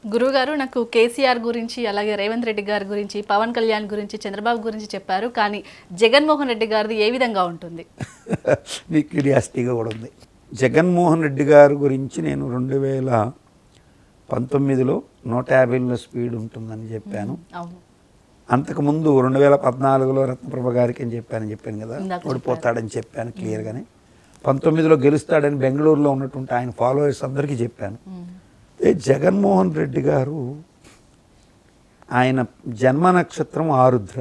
గురువుగారు నాకు కేసీఆర్ గురించి అలాగే రేవంత్ రెడ్డి గారి గురించి పవన్ కళ్యాణ్ గురించి చంద్రబాబు గురించి చెప్పారు, కానీ జగన్మోహన్ రెడ్డి గారిది ఏ విధంగా ఉంటుంది? మీ క్యూరియాసిటీగా కూడా ఉంది. జగన్మోహన్ రెడ్డి గారి గురించి నేను 2019లో 150లో స్పీడ్ ఉంటుందని చెప్పాను. అంతకుముందు 2014లో రత్నప్రభ గారికి అని చెప్పాను కదా, ఓడిపోతాడని చెప్పాను క్లియర్గానే. 19లో గెలుస్తాడని బెంగళూరులో ఉన్నటువంటి ఆయన ఫాలోవర్స్ అందరికీ చెప్పాను. జగన్మోహన్ రెడ్డి గారు ఆయన జన్మ నక్షత్రం ఆరుద్ర,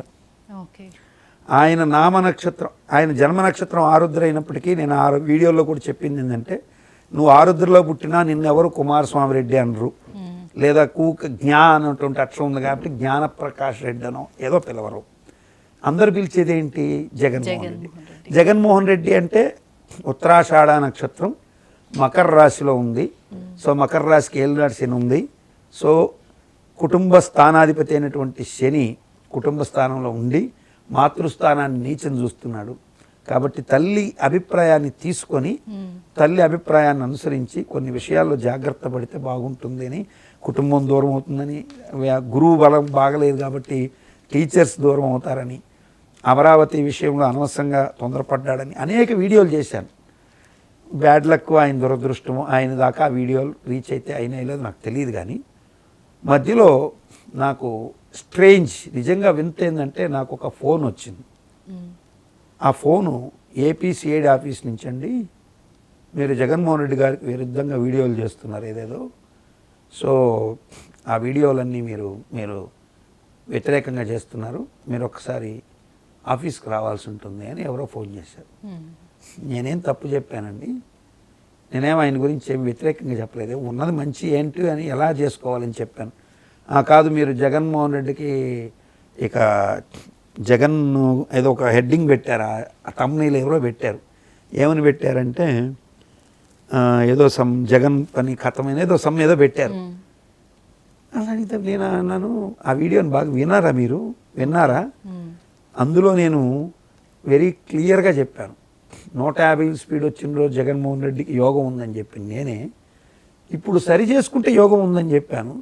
ఆయన నామ నక్షత్రం, ఆయన జన్మ నక్షత్రం ఆరుద్ర అయినప్పటికీ నేను ఆ వీడియోలో కూడా చెప్పింది ఏంటంటే, నువ్వు ఆరుద్రలో పుట్టినా నిన్నెవరు కుమారస్వామి రెడ్డి అనరు, లేదా జ్ఞా అన్నటువంటి అక్షరం ఉంది కాబట్టి జ్ఞానప్రకాష్ రెడ్డి అనో ఏదో పిలవరు. అందరు పిలిచేది ఏంటి? జగన్మోహన్ రెడ్డి. జగన్మోహన్ రెడ్డి అంటే ఉత్తరాషాఢ నక్షత్రం మకర రాశిలో ఉంది. సో మకర రాశికి ఏలినాడు శని ఉంది. సో కుటుంబ స్థానాధిపతి అయినటువంటి శని కుటుంబ స్థానంలో ఉండి మాతృస్థానాన్ని నీచం చూస్తున్నాడు. కాబట్టి తల్లి అభిప్రాయాన్ని తీసుకొని తల్లి అభిప్రాయాన్ని అనుసరించి కొన్ని విషయాల్లో జాగ్రత్త పడితే బాగుంటుంది అని, కుటుంబం దూరం అవుతుందని, గురువు బలం బాగలేదు కాబట్టి టీచర్స్ దూరం అవుతారని, అమరావతి విషయంలో అనవసరంగా తొందరపడ్డాడని అనేక వీడియోలు చేశాను. బ్యాడ్ లక్, ఆయన దురదృష్టము, ఆయన దాకా ఆ వీడియోలు రీచ్ అయితే అయినా లేదు నాకు తెలియదు. కానీ మధ్యలో నాకు స్ట్రేంజ్, నిజంగా వింత ఏంటంటే, నాకు ఒక ఫోన్ వచ్చింది. ఆ ఫోను ఏపీ సిఐడి ఆఫీస్ నుంచి అండి, మీరు జగన్మోహన్ రెడ్డి గారికి విరుద్ధంగా వీడియోలు చేస్తున్నారు ఏదేదో, సో ఆ వీడియోలన్నీ మీరు వ్యతిరేకంగా చేస్తున్నారు, మీరు ఒకసారి ఆఫీస్కి రావాల్సి ఉంటుంది అని ఎవరో ఫోన్ చేశారు. నేనేం తప్పు చెప్పానండి? నేనేం ఆయన గురించి ఏమి వ్యతిరేకంగా చెప్పలేదు. ఉన్నది మంచి ఏంటి అని ఎలా చేసుకోవాలని చెప్పాను. కాదు, మీరు జగన్మోహన్ రెడ్డికి ఇక జగన్ ఏదో ఒక హెడ్డింగ్ పెట్టారు, ఆ తమ్ముళ్ళు ఎవరో పెట్టారు. ఏమని పెట్టారంటే ఏదో జగన్ పని కథమైన ఏదో పెట్టారు. అలాగే నేను అన్నాను, ఆ వీడియోని బాగా విన్నారా? మీరు విన్నారా? అందులో నేను వెరీ క్లియర్గా చెప్పాను, 150 స్పీడ్ వచ్చిన రోజు జగన్మోహన్ రెడ్డికి యోగం ఉందని చెప్పింది నేనే. ఇప్పుడు సరి చేసుకుంటే యోగం ఉందని చెప్పాను.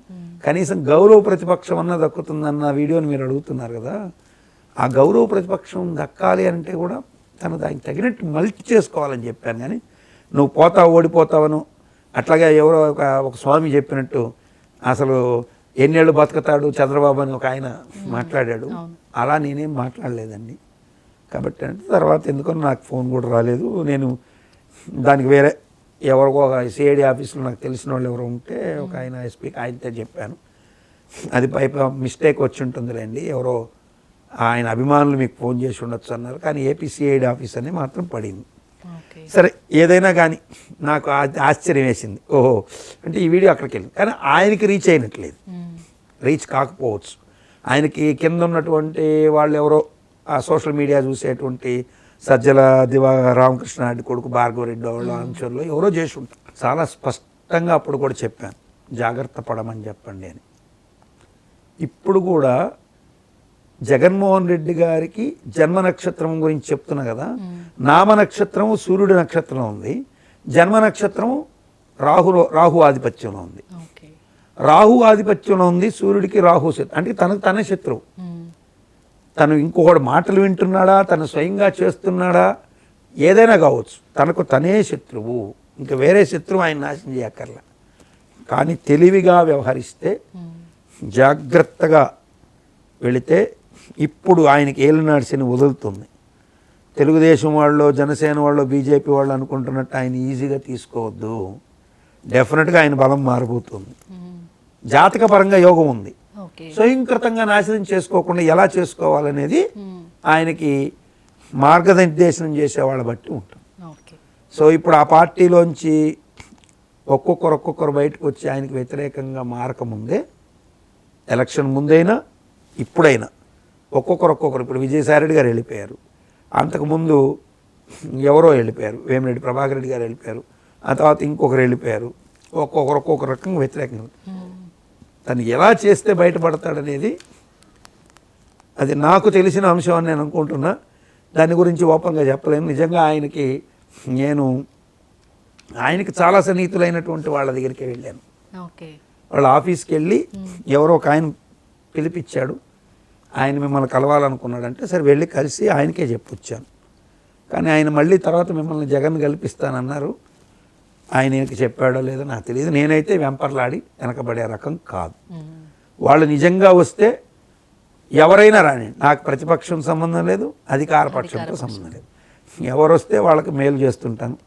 కనీసం గౌరవ ప్రతిపక్షం అన్న దక్కుతుందన్న వీడియోని మీరు అడుగుతున్నారు కదా, ఆ గౌరవ ప్రతిపక్షం దక్కాలి అంటే కూడా తను దానికి తగినట్టు మల్చి చేసుకోవాలని చెప్పాను. కానీ నువ్వు పోతావు, ఓడిపోతావను, అట్లాగే ఎవరో ఒక స్వామి చెప్పినట్టు అసలు ఎన్నేళ్ళు బతుకుతాడు చంద్రబాబు అని ఒక ఆయన మాట్లాడాడు. అలా నేనేం మాట్లాడలేదండి. కాబట్టి అంటే తర్వాత ఎందుకని నాకు ఫోన్ కూడా రాలేదు. నేను దానికి వేరే ఎవరికో ఒక సిఐడి ఆఫీసులో నాకు తెలిసిన వాళ్ళు ఎవరో ఉంటే ఒక ఆయన ఎస్పీకి ఆయనతో చెప్పాను. అది మిస్టేక్ వచ్చి ఉంటుందిలేండి, ఎవరో ఆయన అభిమానులు మీకు ఫోన్ చేసి ఉండొచ్చు అన్నారు. కానీ ఏపీ సిఐడి ఆఫీస్ అని మాత్రం పడింది. సరే, ఏదైనా కానీ నాకు ఆశ్చర్యం వేసింది. ఓహో, అంటే ఈ వీడియో అక్కడికి వెళ్ళింది, కానీ ఆయనకి రీచ్ అయినట్లేదు, రీచ్ కాకపోవచ్చు. ఆయనకి కింద ఉన్నటువంటి వాళ్ళు ఎవరో ఆ సోషల్ మీడియా చూసేటువంటి సజ్జల రామకృష్ణారెడ్డి కొడుకు భార్గవరెడ్డి వాళ్ళు అంశంలో ఎవరో చేసి ఉంటారు. చాలా స్పష్టంగా అప్పుడు కూడా చెప్పాను, జాగ్రత్త పడమని చెప్పండి అని. ఇప్పుడు కూడా జగన్మోహన్ రెడ్డి గారికి జన్మ నక్షత్రం గురించి చెప్తున్నా కదా, నామ నక్షత్రము సూర్యుడి నక్షత్రం ఉంది, జన్మ నక్షత్రం రాహు ఆధిపత్యంలో ఉంది. రాహు ఆధిపత్యంలో ఉంది, సూర్యుడికి రాహు అంటే తనకు తనే శత్రువు. తను ఇంకొకటి మాటలు వింటున్నాడా, తను స్వయంగా చేస్తున్నాడా, ఏదైనా కావచ్చు, తనకు తనే శత్రువు. ఇంకా వేరే శత్రువు ఆయన నాశనం చేయక్కర్లా. కానీ తెలివిగా వ్యవహరిస్తే, జాగ్రత్తగా వెళితే ఇప్పుడు ఆయనకి ఏలినాడు శని వదులుతుంది. తెలుగుదేశం వాళ్ళు, జనసేన వాళ్ళు, బీజేపీ వాళ్ళు అనుకుంటున్నట్టు ఆయన ఈజీగా తీసుకోవద్దు. డెఫినెట్గా ఆయన బలం మారిపోతుంది. జాతకపరంగా యోగం ఉంది, స్వయంకృతంగా నాశనం చేసుకోకుండా ఎలా చేసుకోవాలనేది ఆయనకి మార్గనిర్దేశనం చేసేవాళ్ళ బట్టి ఉంటుంది. సో ఇప్పుడు ఆ పార్టీలోంచి ఒక్కొక్కరు బయటకు వచ్చి ఆయనకి వ్యతిరేకంగా మారకముందే, ఎలక్షన్ ముందైనా ఇప్పుడైనా ఒక్కొక్కరు ఇప్పుడు విజయసాయిరెడ్డి గారు వెళ్ళిపోయారు, అంతకుముందు ఎవరో వెళ్ళిపోయారు, వేమిరెడ్డి ప్రభాకర్ రెడ్డి గారు వెళ్ళిపోయారు, ఆ తర్వాత ఇంకొకరు వెళ్ళిపోయారు. ఒక్కొక్క రకంగా వ్యతిరేకంగా. తను ఎలా చేస్తే బయటపడతాడనేది అది నాకు తెలిసిన అంశం అని నేను అనుకుంటున్నా. దాని గురించి ఓపెన్గా చెప్పలేను. నిజంగా ఆయనకి చాలా సన్నిహితులైనటువంటి వాళ్ళ దగ్గరికి వెళ్ళాను. వాళ్ళ ఆఫీస్కి వెళ్ళి ఎవరో ఒక ఆయన పిలిపించాడు, ఆయన మిమ్మల్ని కలవాలనుకున్నాడంటే సరే వెళ్ళి కలిసి ఆయనకే చెప్పొచ్చాను. కానీ ఆయన మళ్ళీ తర్వాత మిమ్మల్ని జగన్ కల్పిస్తానన్నారు. ఆయన ఈయనకి చెప్పాడో లేదో నాకు తెలియదు. నేనైతే వెంపర్లాడి వెనకబడే రకం కాదు. వాళ్ళు నిజంగా వస్తే ఎవరైనా రాని, నాకు ప్రతిపక్షం సంబంధం లేదు, అధికార పక్షంతో సంబంధం లేదు. ఎవరు వస్తే వాళ్ళకి మేలు చేస్తుంటాను.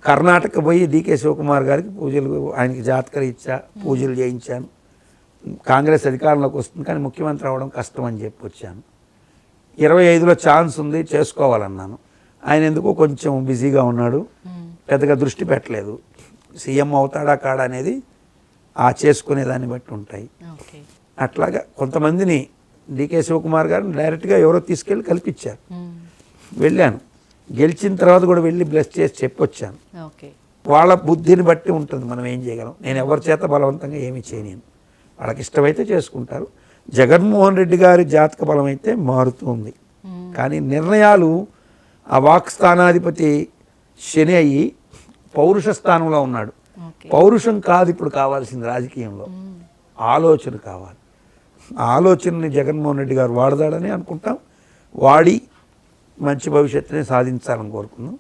కర్ణాటక పోయి డీకే శివకుమార్ గారికి పూజలు, ఆయనకి జాతకలు ఇచ్చా, పూజలు చేయించాను. కాంగ్రెస్ అధికారంలోకి వస్తుంది కానీ ముఖ్యమంత్రి అవ్వడం కష్టం అని చెప్పి వచ్చాను. 25లో ఛాన్స్ ఉంది, చేసుకోవాలన్నాను. ఆయన ఎందుకో కొంచెం బిజీగా ఉన్నాడు, పెద్దగా దృష్టి పెట్టలేదు. సీఎం అవుతాడా కాడా అనేది ఆ చేసుకునే దాన్ని బట్టి ఉంటాయి. అట్లాగా కొంతమందిని డీకే శివకుమార్ గారిని డైరెక్ట్గా ఎవరో తీసుకెళ్ళి కల్పించారు. వెళ్ళాను, గెలిచిన తర్వాత కూడా వెళ్ళి బ్లెస్ చేసి చెప్పొచ్చాను. వాళ్ళ బుద్ధిని బట్టి ఉంటుంది మనం ఏం చేయగలం. నేను ఎవరి చేత బలవంతంగా ఏమీ చేయలేను. వాళ్ళకి ఇష్టమైతే చేసుకుంటారు. జగన్మోహన్ రెడ్డి గారి జాతక బలం అయితే మారుతుంది, కానీ నిర్ణయాలు ఆ వాక్ స్థానాధిపతి శని అయ్యి పౌరుష స్థానంలో ఉన్నాడు. పౌరుషం కాదు ఇప్పుడు కావాల్సింది రాజకీయంలో, ఆలోచన కావాలి. ఆ ఆలోచనని జగన్మోహన్ రెడ్డి గారు వాడదాడని అనుకుంటాం. వాడి మంచి భవిష్యత్తుని సాధించాలని కోరుకుందాం.